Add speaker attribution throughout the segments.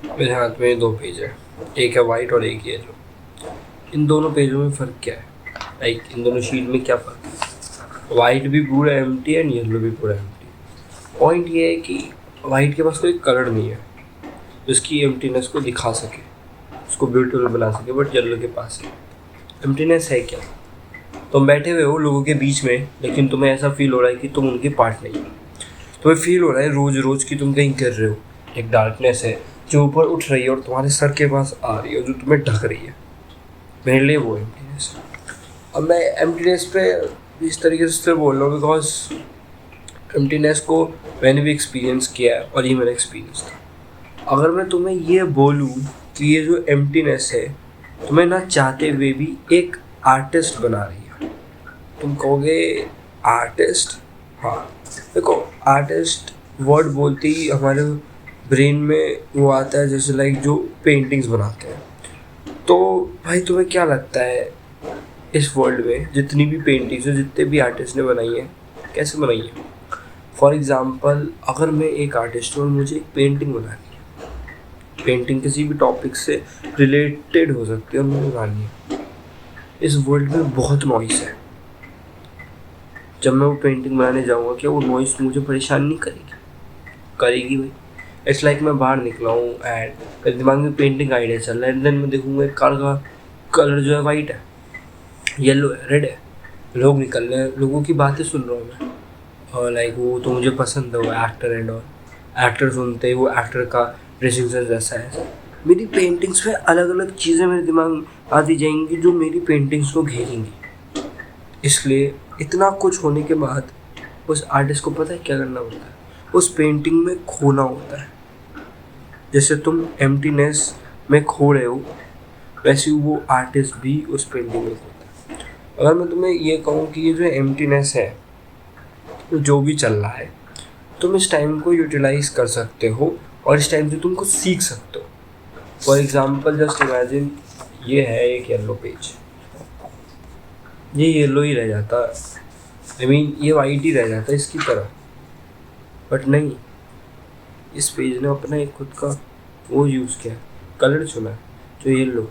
Speaker 1: मेरे हाथ में 2 पेज है, एक है वाइट और एक येलो। इन दोनों पेजों में फ़र्क क्या है? लाइक इन दोनों शीट में क्या फ़र्क है? वाइट भी पूरा एम्प्टी है एंड येलो भी पूरा एम्प्टी है। पॉइंट ये है कि वाइट के पास कोई कलर नहीं है जिसकी एम्प्टीनेस को दिखा सके, उसको ब्यूटीफुल बना सके, बट येलो के पास है। एम्प्टीनेस है क्या? तुम बैठे हुए हो लोगों के बीच में, लेकिन तुम्हें ऐसा फील हो रहा है कि तुम उनके पार्ट नहीं हो। तुम्हें फील हो रहा है रोज़ रोज़ कि तुम कहीं गिर रहे हो। एक डार्कनेस है जो ऊपर उठ रही है और तुम्हारे सर के पास आ रही है, जो तुम्हें ढक रही है। मेरे लिए वो एम्प्टीनेस है। अब मैं एम्प्टीनेस पे इस तरीके से बोल रहा हूँ बिकॉज एम्प्टीनेस को मैंने भी एक्सपीरियंस किया है और ये मेरा एक्सपीरियंस था। अगर मैं तुम्हें ये बोलूँ कि ये जो एम्प्टीनेस है तुम्हें ना चाहते हुए भी एक आर्टिस्ट बना रही है, तुम कहोगे आर्टिस्ट? हाँ, देखो आर्टिस्ट वर्ड बोलते ही हमारे ब्रेन में वो आता है जैसे लाइक जो पेंटिंग्स बनाते हैं। तो भाई तुम्हें क्या लगता है इस वर्ल्ड में जितनी भी पेंटिंग्स हैं, जितने भी आर्टिस्ट ने बनाई हैं, कैसे बनाई है? फॉर एग्ज़ाम्पल अगर मैं एक आर्टिस्ट हूँ और मुझे एक पेंटिंग बनानी है, पेंटिंग किसी भी टॉपिक से रिलेटेड हो सकती है और मुझे बनानी है। इस वर्ल्ड में बहुत नॉइस है। जब मैं वो पेंटिंग बनाने जाऊँगा क्या वो नॉइस मुझे परेशान नहीं करेगी? करेगी भाई। इट्स लाइक मैं बाहर निकला हूँ एंड मेरे दिमाग में पेंटिंग आइडिया चल रहा है एंड देन मैं देखूँगा एक कार का कलर जो है वाइट है, येलो है, रेड है। लोग निकल रहे हैं, लोगों की बातें सुन रहा हूँ मैं, और लाइक वो तो मुझे पसंद है, वो एक्टर एंड और एक्टर सुनते ही वो एक्टर का ड्रेसिंग सेंस ऐसा है। मेरी पेंटिंग्स में अलग अलग चीज़ें मेरे दिमाग में आती जाएंगी जो मेरी पेंटिंग्स को घेरेंगी। इसलिए इतना कुछ होने के बाद उस आर्टिस्ट को पता है क्या करना होता है? उस पेंटिंग में खोना होता है। जैसे तुम एम्प्टीनेस में खो रहे हो वैसे ही वो आर्टिस्ट भी उस पेंटिंग में खोता है। अगर मैं तुम्हें ये कहूँ कि ये जो एम्प्टीनेस है, जो भी चल रहा है, तुम इस टाइम को यूटिलाइज कर सकते हो और इस टाइम से तुम कुछ सीख सकते हो। फॉर एग्जाम्पल जस्ट इमेजिन ये है एक येलो पेज, ये येलो ही रह जाता, आई मीन ये वाइट ही रह जाता इसकी तरह, बट नहीं, इस पेज ने अपना एक खुद का वो यूज़ किया, कलर चुना जो येलो।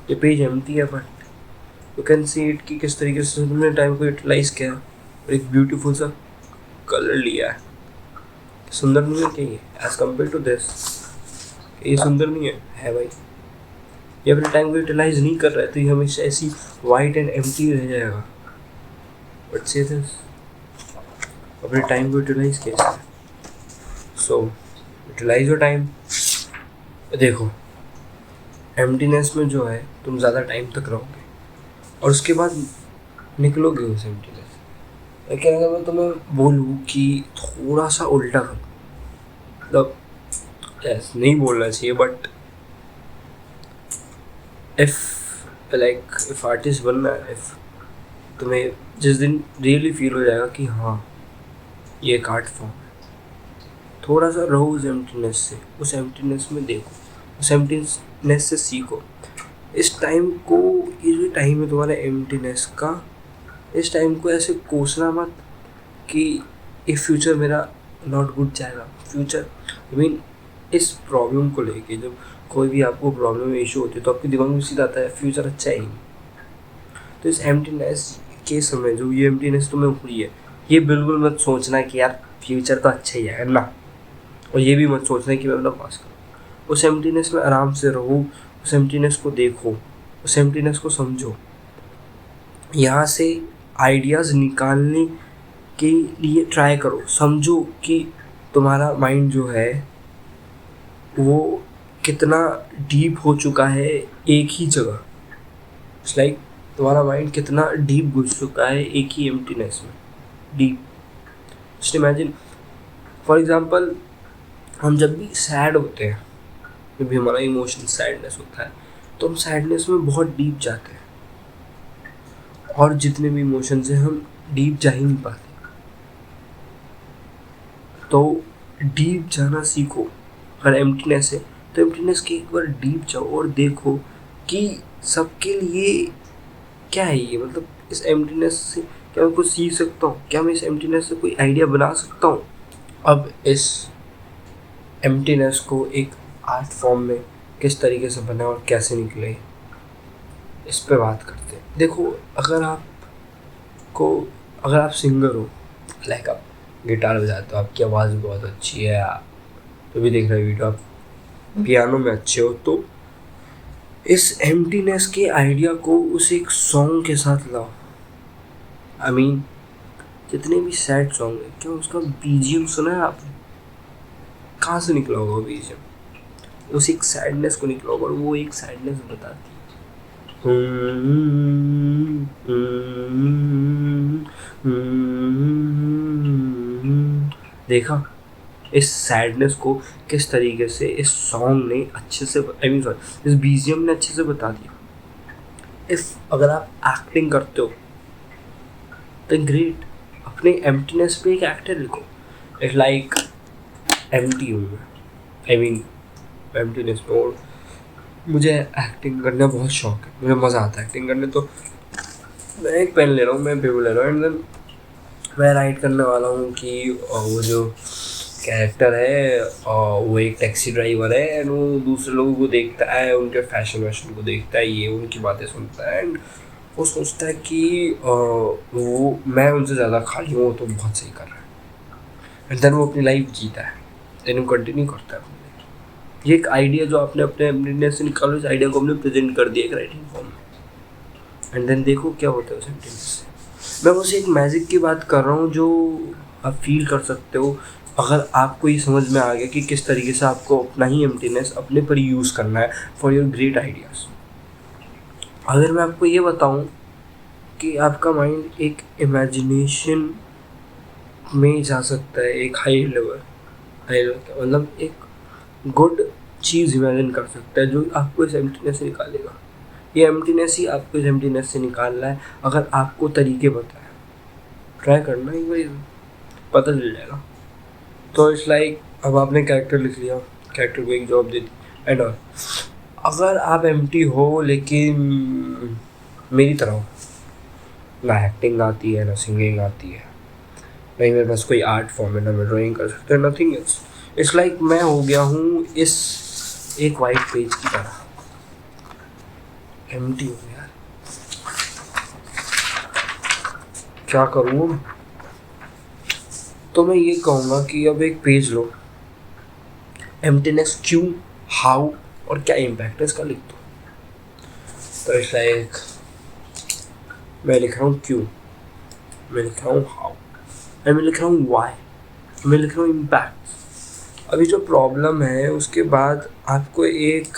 Speaker 1: ये पेज एम्प्टी है but you can see it कि किस तरीके से तुमने टाइम को यूटिलाइज किया और एक ब्यूटीफुल सा कलर लिया है। सुंदर नहीं है क्या ये एज कम्पेयर टू दिस? ये सुंदर नहीं है भाई। ये अपने टाइम को यूटिलाइज नहीं कर रहा है तो ये हमेशा ऐसी वाइट एंड एम्प्टी रह जाएगा। बट से दिस अपने टाइम को यूटिलाइज कैसे? सो यूटिलाइज योर टाइम। देखो एम्प्टीनेस में जो है तुम ज़्यादा टाइम तक रहोगे और उसके बाद निकलोगे उस एम्प्टीनेस। लेकिन अगर मैं तुम्हें बोलूँ कि थोड़ा सा उल्टा करो, मतलब ऐसे नहीं बोलना चाहिए बट इफ़ आर्टिस्ट बनना है, इफ़ तुम्हें जिस दिन रियली फील हो जाएगा कि हाँ ये एक आर्ट फॉर्म है, थोड़ा सा रहो उस एम्प्टीनेस से, उस एम्प्टीनेस में देखो, उस एम्प्टीनेस से सीखो। इस टाइम को, ये जो टाइम है तुम्हारा एम्प्टीनेस का, इस टाइम को ऐसे कोसना मत कि ये फ्यूचर मेरा नॉट गुड जाएगा। फ्यूचर आई मीन इस प्रॉब्लम को लेके जब कोई भी आपको प्रॉब्लम इशू होती है तो आपके दिमाग में सीधा आता है फ्यूचर अच्छा ही नहीं। तो इस एम्प्टीनेस के समय जो ये एम्प्टीनेस तुम्हें हुई है, ये बिल्कुल मत सोचना कि यार फ्यूचर तो अच्छा ही है ना, और ये भी मत सोचना कि मैं अपना पास करूँ। उस एम्प्टीनेस में आराम से रहो, उस एम्प्टीनेस को देखो, उस एम्प्टीनेस को समझो, यहाँ से आइडियाज़ निकालने के लिए ट्राई करो। समझो कि तुम्हारा माइंड जो है वो कितना डीप हो चुका है एक ही जगह। इट्स लाइक तुम्हारा माइंड कितना डीप घुस चुका है एक ही एम्प्टीनेस में, deep. Just imagine for example हम जब भी सैड होते हैं, जब भी हमारा इमोशन सैडनेस होता है तो हम सैडनेस में बहुत डीप जाते हैं और जितने भी इमोशंस हैं हम डीप जा ही नहीं पाते। तो डीप जाना सीखो। अगर एम्प्टीनेस है तो एम्प्टीनेस के एक बार डीप जाओ और देखो कि सबके लिए क्या है ये, मतलब इस एम्प्टीनेस से क्या मैं कुछ सीख सकता हूँ, क्या मैं इस एम्प्टीनेस से कोई आइडिया बना सकता हूँ। अब इस एम्प्टीनेस को एक आर्ट फॉर्म में किस तरीके से बना और कैसे निकले, इस पे बात करते हैं। देखो, अगर आप सिंगर हो, लाइक आप गिटार बजाते हो, आपकी आवाज़ बहुत अच्छी है, आप जो भी देख रहे वीडियो, आप पियानो में अच्छे हो, तो इस एम्प्टीनेस के आइडिया को उस एक सॉन्ग के साथ लाओ। आई मीन जितने भी सैड सॉन्ग है, क्या उसका बीजीएम सुना है आपने? कहाँ से निकला होगा बीजीएम? उस एक सैडनेस को निकला होगा और वो एक सैडनेस बताती है। देखा इस सैडनेस को किस तरीके से इस सॉन्ग ने अच्छे से, आई मीन सॉरी, इस बीजीएम ने अच्छे से बता दिया। इफ अगर आप एक्टिंग करते हो तो ग्रेट, अपने एम्प्टीनेस पे एक एक्टर लिखो। इट्स लाइक एम्प्टी हूँ मैं, आई मीन एम्प्टीनेस में, और मुझे एक्टिंग करने का बहुत शौक है, मुझे मज़ा आता है एक्टिंग करने। तो मैं एक पेन ले रहा हूँ, मैं पेपर ले रहा हूँ, एंड देन मैं राइट करने वाला हूँ कि वो जो कैरेक्टर है वो एक टैक्सी ड्राइवर है, एंड वो दूसरे लोगों को देखता है, उनके फैशन वैशन को देखता है, ये उनकी बातें सुनता है, एंड वो सोचता है कि वो मैं उनसे ज़्यादा खाली हूँ, वो तो बहुत सही कर रहा है, एंड देन वो अपनी लाइफ जीता है, देन वो कंटिन्यू करता है अपनी लाइफ। ये एक आइडिया जो आपने अपने एम्प्टीनेस से निकालो, इस आइडिया को हमने प्रेजेंट कर दिया एक राइटिंग फॉर्म में, एंड देन देखो क्या होता है उस एम्प्टीनेस से। मैं बस एक मैजिक की बात कर रहा हूँ जो आप फील कर सकते हो अगर आपको ये समझ में आ गया कि किस तरीके से आपको अपना ही एम्प्टीनेस अपने पर यूज़ करना है फॉर योर ग्रेट आइडियाज़। अगर मैं आपको ये बताऊँ कि आपका माइंड एक इमेजिनेशन में जा सकता है, एक हाई लेवल मतलब एक गुड चीज़ इमेजिन कर सकता है जो आपको इस एम्प्टीनेस से निकालेगा। ये एम्प्टीनेस ही आपको इस एम्प्टीनेस से निकालना है, अगर आपको तरीके पता है। ट्राई करना, एक बार पता चल जाएगा। तो इट्स लाइक अब आपने कैरेक्टर लिख लिया, कैरेक्टर को एक job they the and all. अगर आप एम्प्टी हो लेकिन मेरी तरह हो, ना एक्टिंग आती है, ना सिंगिंग आती है, नहीं मेरे पास कोई आर्ट फॉर्म है, ना मैं ड्राइंग कर सकता हूँ, नथिंग एल्स, इट्स लाइक मैं हो गया हूँ इस एक वाइट पेज की तरह, एम्प्टी हूँ यार, क्या करूँ? तो मैं ये कहूँगा कि अब एक पेज लो, एम्प्टीनेस क्यों, हाउ और क्या इम्पैक्ट है इसका लिख दो। तो इट्स लाइक मैं लिख रहा हूँ क्यों, मैं लिख रहा हूँ हाउ, मैं लिख रहा हूँ वाई, मैं लिख रहा हूँ इम्पैक्ट। अभी जो प्रॉब्लम है उसके बाद आपको एक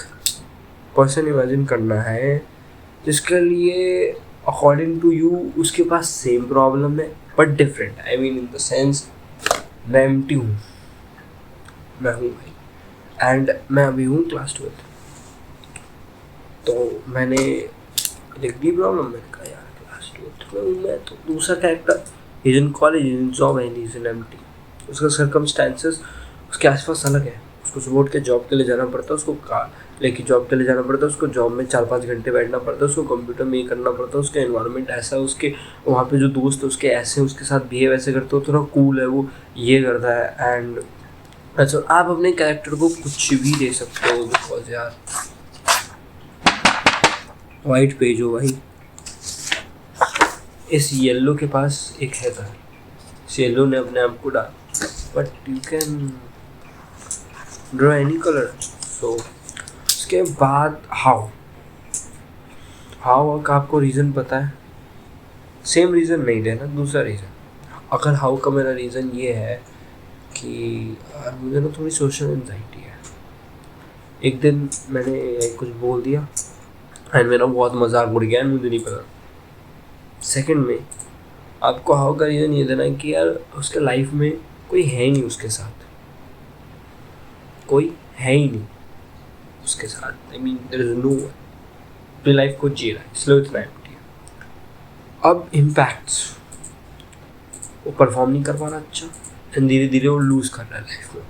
Speaker 1: पर्सन इमेजिन करना है जिसके लिए अकॉर्डिंग टू यू उसके पास सेम प्रॉब्लम है but different. I mean in the sense मैं एम्प्टी हूँ, मैं हूँ भाई, एंड मैं अभी हूँ क्लास 12, तो मैंने लिख दी प्रॉब्लम। मैंने कहा यार क्लास 12 में हूँ मैं, तो दूसरा character is in college, is in job and is in empty. उसका सर्कमस्टेंसेस उसके आसपास अलग है, उसको सुबह उठ के जॉब के लिए जाना पड़ता है, उसको लेके जॉब के लिए जाना पड़ता है, उसको जॉब में 4-5 घंटे बैठना पड़ता है, उसको कंप्यूटर में ये करना पड़ता है, उसका एनवायरनमेंट ऐसा है, उसके वहाँ पे जो दोस्त है उसके ऐसे, उसके साथ बिहेव ऐसे करते हो, थोड़ा कूल है, वो ये करता है, एंड अच्छा आप अपने कैरेक्टर को कुछ भी दे सकते हो, बिकॉज यार वाइट पेज हो भाई। इस येलो के पास एक है था, इस येलो ने अपने आप को डाल, but you can draw any colour. So उसके बाद हाउ का आपको रीज़न पता है, सेम रीज़न नहीं देना, दूसरा रीज़न। अगर हाउ का मेरा रीज़न ये है कि मुझे ना थोड़ी सोशल एंजाइटी है, एक दिन मैंने कुछ बोल दिया एंड मेरा बहुत मजाक उड़ गया, मुझे नहीं पता। सेकंड में आपको हाउ का रीज़न ये देना है कि यार उसके लाइफ में कोई है ही नहीं उसके साथ, कोई है ही नहीं उसके साथ, I mean there is no one, अपनी लाइफ को जी रहा है, इसलिए इतना एम्प्टी है। अब इम्पैक्ट्स, वो परफॉर्म नहीं कर पा रहा अच्छा, एंड धीरे धीरे वो लूज़ कर रहा है लाइफ में।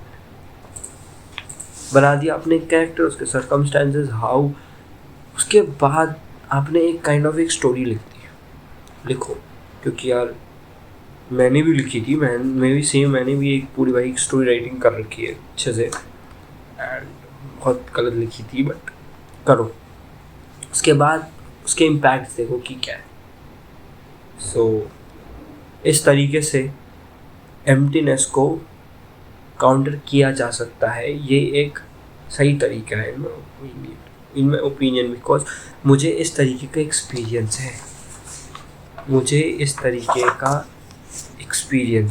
Speaker 1: बना दिया आपने एक कैरेक्टर, उसके सर्कमस्टेंसेस, हाउ, उसके बाद आपने एक काइंड ऑफ एक स्टोरी लिख दी। लिखो, क्योंकि यार मैंने भी लिखी थी, मैंने भी एक पूरी भाई स्टोरी राइटिंग कर रखी है अच्छे से, एंड बहुत गलत लिखी थी, बट करो। उसके बाद उसके इम्पैक्ट देखो कि क्या है। सो इस तरीके से एम्प्टीनेस को काउंटर किया जा सकता है। ये एक सही तरीका है इन माई ओपिनियन, बिकॉज मुझे इस तरीके का एक्सपीरियंस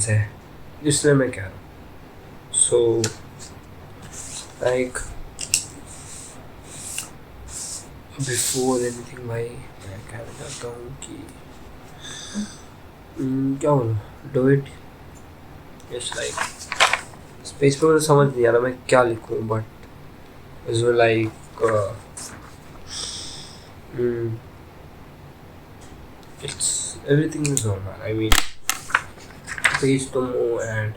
Speaker 1: है, इसलिए मैं कह रहा हूँ। सो लाइक बिफोर एनीथिंग भाई मैं कहना चाहता हूँ कि क्या बोलूँ, do it. It's like space पे मुझे समझ नहीं आ रहा मैं क्या लिखूँ, but it's like it's everything is normal. I mean space तुम हो, एंड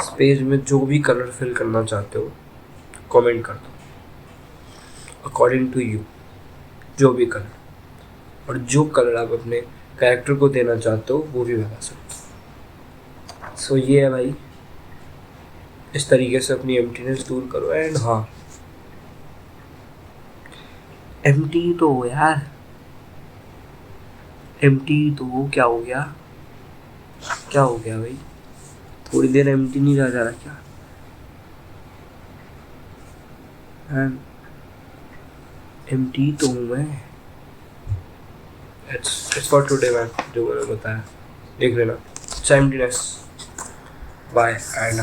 Speaker 1: स्पेस में जो भी कलर फिल करना चाहते हो कमेंट कर दो अकॉर्डिंग टू यू, जो भी कलर, और जो कलर आप अपने कैरेक्टर को देना चाहते हो वो भी बता सकते हो। सो ये है भाई, इस तरीके से अपनी एम्प्टीनेस दूर करो। एंड हाँ, एम्प्टी तो हो यार, एम्प्टी तो वो क्या हो गया भाई, थोड़ी देर एम्प्टी नहीं रह जा रहा क्या? एंड एम्प्टी तो हूँ मैं। इट्स फॉर टुडे मैन, जो मैंने बताया देख लेना। Emptiness bye and